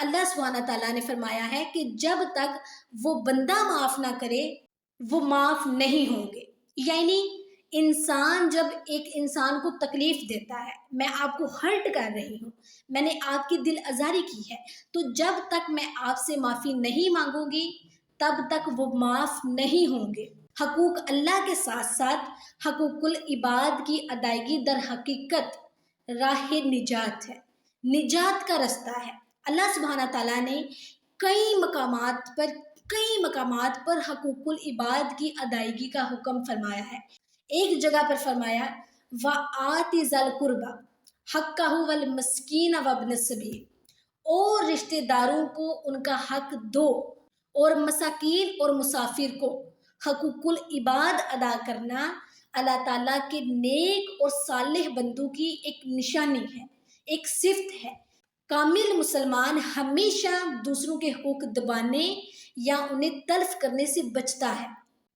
اللہ سبحانہ تعالیٰ نے فرمایا ہے کہ جب تک وہ بندہ معاف نہ کرے وہ معاف نہیں ہوں گے۔ یعنی انسان جب ایک انسان کو تکلیف دیتا ہے، میں آپ کو ہرٹ کر رہی ہوں، میں نے آپ کی دل آزاری کی ہے، تو جب تک میں آپ سے معافی نہیں مانگوں گی تب تک وہ معاف نہیں ہوں گے۔ حقوق اللہ کے ساتھ ساتھ حقوق العباد کی ادائیگی در حقیقت راہ نجات ہے، نجات کا رستہ ہے۔ اللہ سبحانہ تعالیٰ نے کئی مقامات پر حقوق العباد کی ادائیگی کا حکم فرمایا ہے۔ ایک جگہ پر فرمایا وَآتِ ذَا الْقُرْبَى حَقَّهُ وَالْمِسْكِينَ وَابْنَ السَّبِيلِ، اور رشتہ داروں کو ان کا حق دو اور مساکین اور مسافر کو۔ حقوق العباد ادا کرنا اللہ تعالیٰ کے نیک اور صالح بندوں کی ایک نشانی ہے، ایک صفت ہے۔ کامل مسلمان ہمیشہ دوسروں کے حقوق دبانے یا انہیں تلف کرنے سے بچتا ہے۔